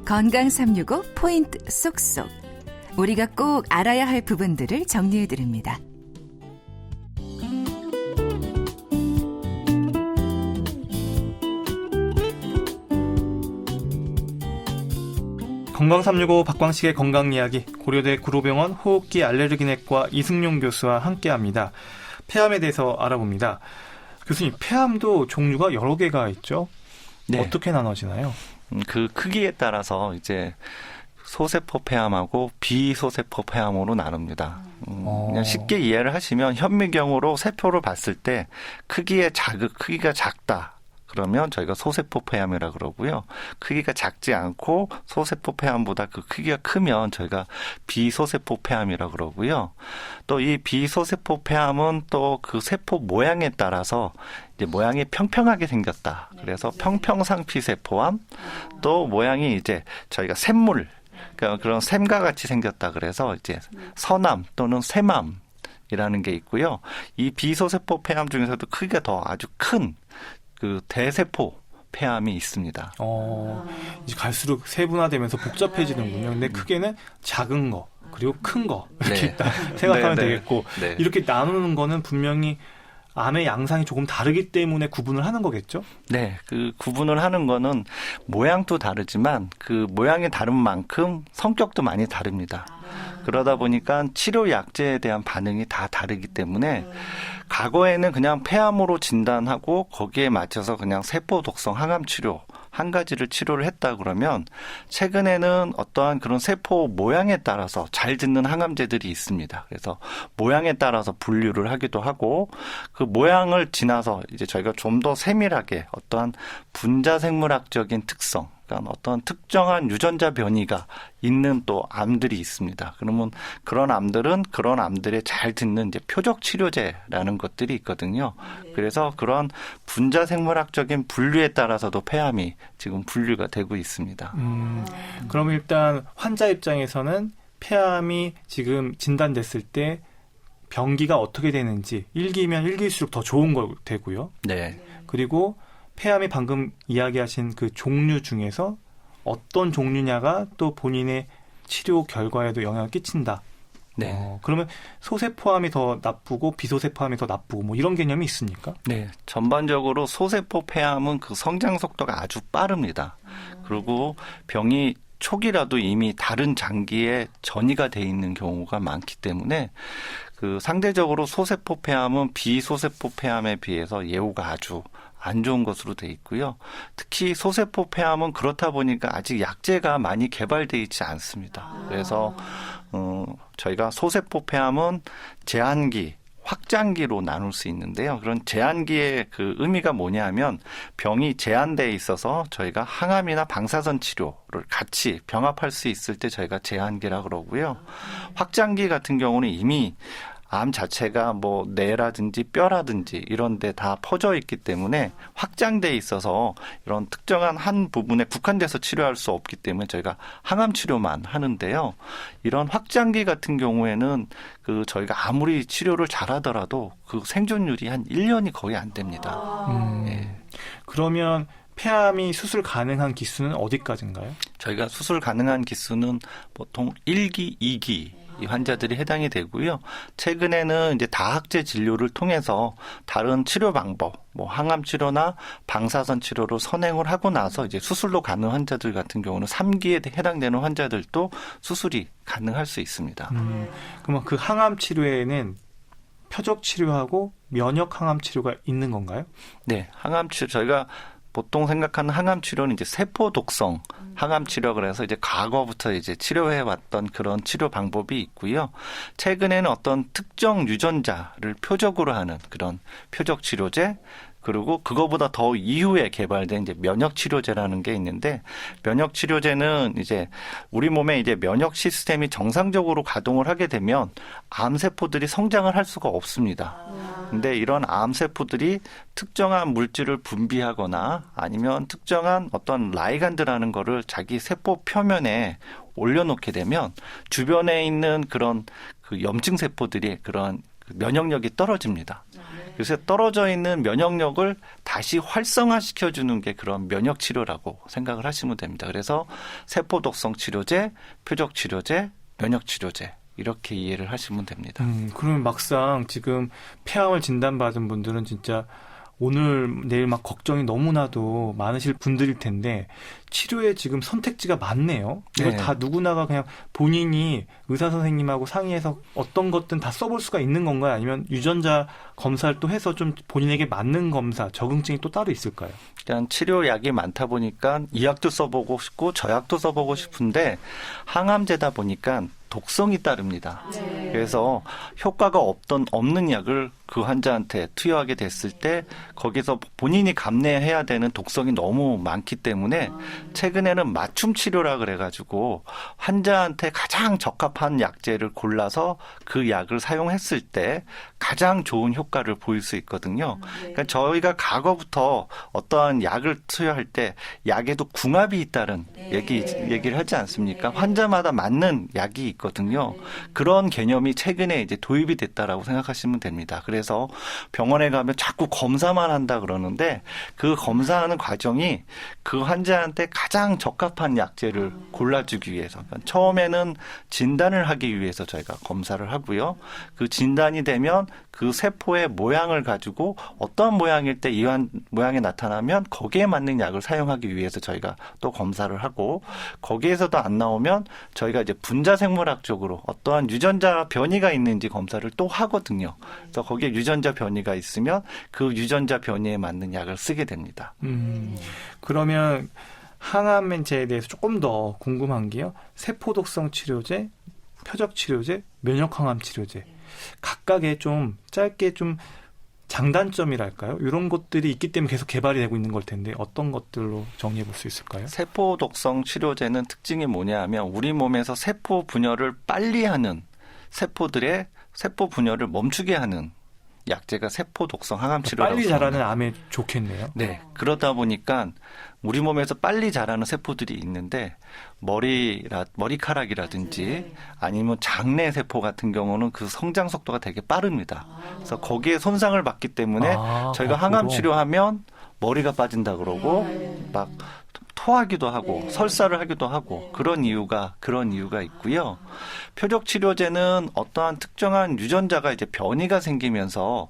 건강 365 포인트 쏙쏙. 우리가 꼭 알아야 할 부분들을 정리해드립니다. 건강 365 박광식의 건강 이야기, 고려대 구로병원 호흡기 알레르기내과 이승용 교수와 함께합니다. 폐암에 대해서 알아봅니다. 교수님, 폐암도 종류가 여러 개가 있죠? 네. 어떻게 나눠지나요? 그 크기에 따라서 이제 소세포 폐암하고 비소세포 폐암으로 나눕니다. 그냥 쉽게 이해를 하시면 현미경으로 세포를 봤을 때 크기가 작다. 그러면 저희가 소세포 폐암이라 그러고요. 크기가 작지 않고 소세포 폐암보다 그 크기가 크면 저희가 비소세포 폐암이라 그러고요. 또 이 비소세포 폐암은 또 그 세포 모양에 따라서 이제 모양이 평평하게 생겼다. 그래서 평평상피세포암, 또 모양이 이제 저희가 샘물, 그러니까 그런 샘과 같이 생겼다. 그래서 이제 서남 또는 샘암이라는 게 있고요. 이 비소세포 폐암 중에서도 크기가 더 아주 큰 그 대세포 폐암이 있습니다. 이제 갈수록 세분화되면서 복잡해지는군요. 근데 크게는 작은 거, 그리고 큰 거, 이렇게 있다 생각하면 되겠고, 이렇게 나누는 거는 분명히 암의 양상이 조금 다르기 때문에 구분을 하는 거겠죠? 네, 그 구분을 하는 거는 모양도 다르지만 그 모양이 다른 만큼 성격도 많이 다릅니다. 그러다 보니까 치료 약제에 대한 반응이 다 다르기 때문에 과거에는 그냥 폐암으로 진단하고 거기에 맞춰서 그냥 세포 독성 항암 치료 한 가지를 치료를 했다 그러면 최근에는 어떠한 그런 세포 모양에 따라서 잘 듣는 항암제들이 있습니다. 그래서 모양에 따라서 분류를 하기도 하고 그 모양을 지나서 이제 저희가 좀 더 세밀하게 어떠한 분자생물학적인 특성, 그러니까 어떤 특정한 유전자 변이가 있는 또 암들이 있습니다. 그러면 그런 암들은 그런 암들에 잘 듣는 이제 표적 치료제라는 것들이 있거든요. 그래서 그런 분자생물학적인 분류에 따라서도 폐암이 지금 분류가 되고 있습니다. 그럼 일단 환자 입장에서는 폐암이 지금 진단됐을 때 병기가 어떻게 되는지 1기면 1기일수록 더 좋은 거 되고요. 네. 그리고 폐암이 방금 이야기하신 그 종류 중에서 어떤 종류냐가 또 본인의 치료 결과에도 영향을 끼친다. 네. 그러면 소세포암이 더 나쁘고 비소세포암이 더 나쁘고 뭐 이런 개념이 있습니까? 네. 전반적으로 소세포 폐암은 그 성장 속도가 아주 빠릅니다. 그리고 병이 초기라도 이미 다른 장기에 전이가 돼 있는 경우가 많기 때문에 그 상대적으로 소세포 폐암은 비소세포 폐암에 비해서 예후가 아주 안 좋은 것으로 돼 있고요. 특히 소세포 폐암은 그렇다 보니까 아직 약제가 많이 개발돼 있지 않습니다. 그래서 저희가 소세포 폐암은 제한기, 확장기로 나눌 수 있는데요. 그런 제한기의 그 의미가 뭐냐면 병이 제한되어 있어서 저희가 항암이나 방사선 치료를 같이 병합할 수 있을 때 저희가 제한기라 그러고요. 확장기 같은 경우는 이미 암 자체가 뭐 뇌라든지 뼈라든지 이런 데 다 퍼져 있기 때문에 확장돼 있어서 이런 특정한 한 부분에 국한돼서 치료할 수 없기 때문에 저희가 항암 치료만 하는데요. 이런 확장기 같은 경우에는 그 저희가 아무리 치료를 잘하더라도 그 생존율이 한 1년이 거의 안 됩니다. 네. 그러면 폐암이 수술 가능한 기수는 어디까지인가요? 저희가 수술 가능한 기수는 보통 1기, 2기 이 환자들이 해당이 되고요. 최근에는 이제 다학제 진료를 통해서 다른 치료 방법, 뭐 항암 치료나 방사선 치료로 선행을 하고 나서 이제 수술로 가는 환자들 같은 경우는 3기에 해당되는 환자들도 수술이 가능할 수 있습니다. 그러면 그 항암 치료에는 표적 치료하고 면역 항암 치료가 있는 건가요? 네, 항암 치료 저희가 보통 생각하는 항암 치료는 이제 세포 독성 항암 치료 그래서 이제 과거부터 이제 치료해 왔던 그런 치료 방법이 있고요. 최근에는 어떤 특정 유전자를 표적으로 하는 그런 표적 치료제 그리고 그거보다 더 이후에 개발된 이제 면역 치료제라는 게 있는데 면역 치료제는 이제 우리 몸에 이제 면역 시스템이 정상적으로 가동을 하게 되면 암 세포들이 성장을 할 수가 없습니다. 근데 이런 암 세포들이 특정한 물질을 분비하거나 아니면 특정한 어떤 라이간드라는 거를 자기 세포 표면에 올려놓게 되면 주변에 있는 그런 그 염증 세포들이 그런 면역력이 떨어집니다. 요새 떨어져 있는 면역력을 다시 활성화시켜주는 게 그런 면역 치료라고 생각을 하시면 됩니다. 그래서 세포 독성 치료제, 표적 치료제, 면역 치료제 이렇게 이해를 하시면 됩니다. 그러면 막상 지금 폐암을 진단받은 분들은 진짜 오늘 내일 막 걱정이 너무나도 많으실 분들일 텐데 치료에 지금 선택지가 많네요. 이걸 네. 다 누구나가 그냥 본인이 의사 선생님하고 상의해서 어떤 것든 다 써볼 수가 있는 건가요? 아니면 유전자 검사를 또 해서 좀 본인에게 맞는 검사, 적응증이 또 따로 있을까요? 일단 치료약이 많다 보니까 이 약도 써보고 싶고 저 약도 써보고 싶은데 항암제다 보니까 독성이 따릅니다. 그래서 효과가 없는 약을 그 환자한테 투여하게 됐을 때 거기서 본인이 감내해야 되는 독성이 너무 많기 때문에 최근에는 맞춤 치료라 그래가지고 환자한테 가장 적합한 약제를 골라서 그 약을 사용했을 때 가장 좋은 효과를 보일 수 있거든요. 그러니까 저희가 과거부터 어떠한 약을 투여할 때 약에도 궁합이 있다는 얘기를 하지 않습니까? 환자마다 맞는 약이 있거든요. 그런 개념이 최근에 이제 도입이 됐다라고 생각하시면 됩니다. 그래서 병원에 가면 자꾸 검사만 한다 그러는데 그 검사하는 과정이 그 환자한테 가장 적합한 약제를 골라주기 위해서 그러니까 처음에는 진단을 하기 위해서 저희가 검사를 하고요. 그 진단이 되면 그 세포의 모양을 가지고 어떤 모양일 때 이 모양이 나타나면 거기에 맞는 약을 사용하기 위해서 저희가 또 검사를 하고 거기에서도 안 나오면 저희가 이제 분자생물학적으로 어떠한 유전자 변이가 있는지 검사를 또 하거든요. 그래서 거기에 유전자 변이가 있으면 그 유전자 변이에 맞는 약을 쓰게 됩니다. 그러면 항암제에 대해서 조금 더 궁금한 게요. 세포독성 치료제, 표적 치료제, 면역항암 치료제. 각각의 좀 짧게 좀 장단점이랄까요? 이런 것들이 있기 때문에 계속 개발이 되고 있는 걸 텐데 어떤 것들로 정리해 볼 수 있을까요? 세포 독성 치료제는 특징이 뭐냐 하면 우리 몸에서 세포 분열을 빨리 하는 세포들의 세포 분열을 멈추게 하는 약제가 세포 독성 항암 치료라고 빨리 자라는 암에 좋겠네요. 네. 그러다 보니까 우리 몸에서 빨리 자라는 세포들이 있는데 머리카락이라든지 아니면 장내 세포 같은 경우는 그 성장 속도가 되게 빠릅니다. 그래서 거기에 손상을 받기 때문에 저희가 항암 치료하면 머리가 빠진다 그러고 막 토하기도 하고 설사를 하기도 하고 그런 이유가 있고요. 표적 치료제는 어떠한 특정한 유전자가 이제 변이가 생기면서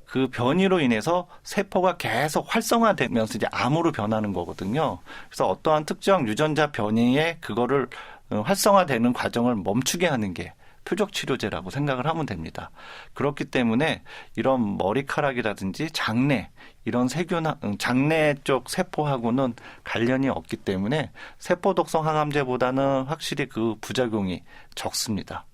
그 변이로 인해서 세포가 계속 활성화되면서 이제 암으로 변하는 거거든요. 그래서 어떠한 특정 유전자 변이에 그거를 활성화되는 과정을 멈추게 하는 게 표적 치료제라고 생각을 하면 됩니다. 그렇기 때문에 이런 머리카락이라든지 장내 이런 장내 쪽 세포하고는 관련이 없기 때문에 세포 독성 항암제보다는 확실히 그 부작용이 적습니다.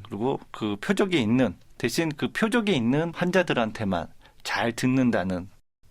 그리고 그 표적이 있는 대신 그 표적이 있는 환자들한테만 잘 듣는다는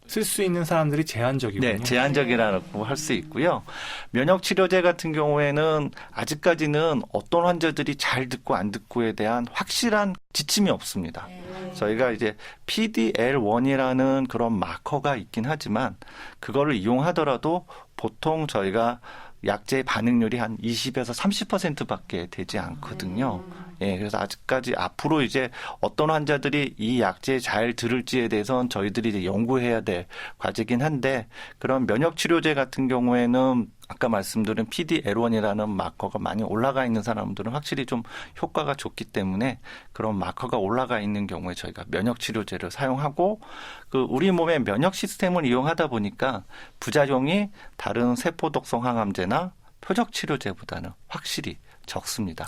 쓸 수 있는 사람들이 제한적이군요. 네, 제한적이라고 할 수 있고요. 면역 치료제 같은 경우에는 아직까지는 어떤 환자들이 잘 듣고 안 듣고에 대한 확실한 지침이 없습니다. 저희가 이제 PD-L1이라는 그런 마커가 있긴 하지만 그거를 이용하더라도 보통 저희가 약제의 반응률이 한 20에서 30%밖에 되지 않거든요. 예, 그래서 아직까지 앞으로 이제 어떤 환자들이 이 약제에 잘 들을지에 대해서는 저희들이 이제 연구해야 될 과제긴 한데 그런 면역 치료제 같은 경우에는 아까 말씀드린 PD-L1이라는 마커가 많이 올라가 있는 사람들은 확실히 좀 효과가 좋기 때문에 그런 마커가 올라가 있는 경우에 저희가 면역 치료제를 사용하고 그 우리 몸의 면역 시스템을 이용하다 보니까 부작용이 다른 세포 독성 항암제나 표적 치료제보다는 확실히 적습니다.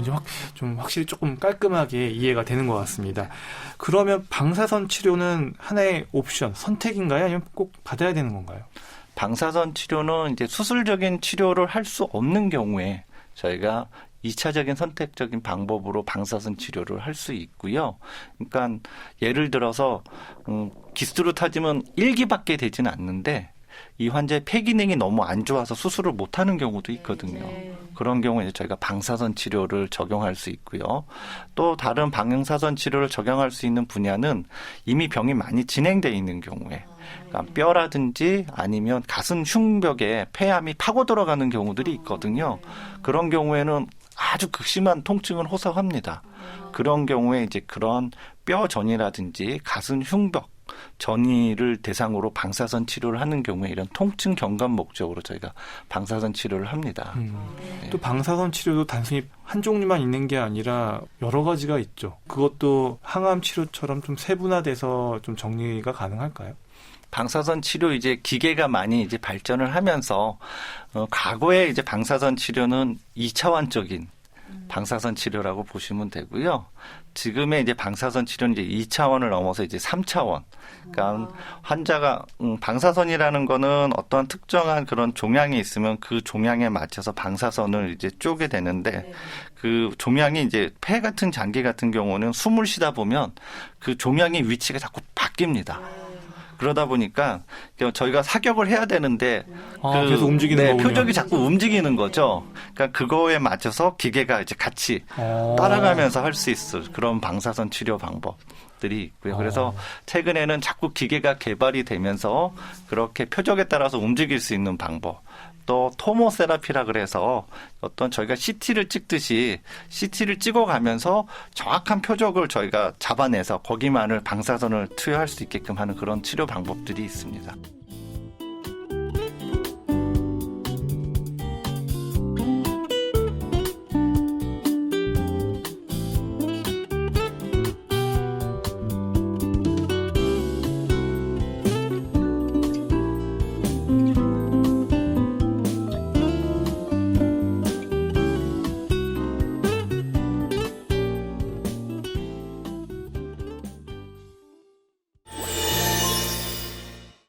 이제 좀 확실히 조금 깔끔하게 이해가 되는 것 같습니다. 그러면 방사선 치료는 하나의 옵션, 선택인가요? 아니면 꼭 받아야 되는 건가요? 방사선 치료는 이제 수술적인 치료를 할 수 없는 경우에 저희가 2차적인 선택적인 방법으로 방사선 치료를 할 수 있고요. 그러니까 예를 들어서 기수로 따지면 1기밖에 되지는 않는데 이 환자의 폐 기능이 너무 안 좋아서 수술을 못하는 경우도 있거든요. 그런 경우에 저희가 방사선 치료를 적용할 수 있고요. 또 다른 방사선 치료를 적용할 수 있는 분야는 이미 병이 많이 진행되어 있는 경우에 그러니까 뼈라든지 아니면 가슴 흉벽에 폐암이 파고 들어가는 경우들이 있거든요. 그런 경우에는 아주 극심한 통증을 호소합니다. 그런 경우에 이제 그런 뼈 전이라든지 가슴 흉벽 전이를 대상으로 방사선 치료를 하는 경우에 이런 통증 경감 목적으로 저희가 방사선 치료를 합니다. 또 방사선 치료도 단순히 한 종류만 있는 게 아니라 여러 가지가 있죠. 그것도 항암 치료처럼 좀 세분화돼서 좀 정리가 가능할까요? 방사선 치료 이제 기계가 많이 이제 발전을 하면서 과거에 이제 방사선 치료는 2차원적인 방사선 치료라고 보시면 되고요. 지금의 이제 방사선 치료는 이제 2차원을 넘어서 이제 3차원. 그러니까 환자가 방사선이라는 거는 어떤 특정한 그런 종양이 있으면 그 종양에 맞춰서 방사선을 이제 쪼게 되는데 그 종양이 이제 폐 같은 장기 같은 경우는 숨을 쉬다 보면 그 종양의 위치가 자꾸 바뀝니다. 그러다 보니까 저희가 사격을 해야 되는데 계속 움직이는 거군요. 표적이 자꾸 움직이는 거죠. 그러니까 그거에 맞춰서 기계가 이제 같이 따라가면서 할 수 있을 그런 방사선 치료 방법들이 있고요. 그래서 최근에는 자꾸 기계가 개발이 되면서 그렇게 표적에 따라서 움직일 수 있는 방법. 또 토모세라피라 그래서 어떤 저희가 CT를 찍듯이 CT를 찍어가면서 정확한 표적을 저희가 잡아내서 거기만을 방사선을 투여할 수 있게끔 하는 그런 치료 방법들이 있습니다.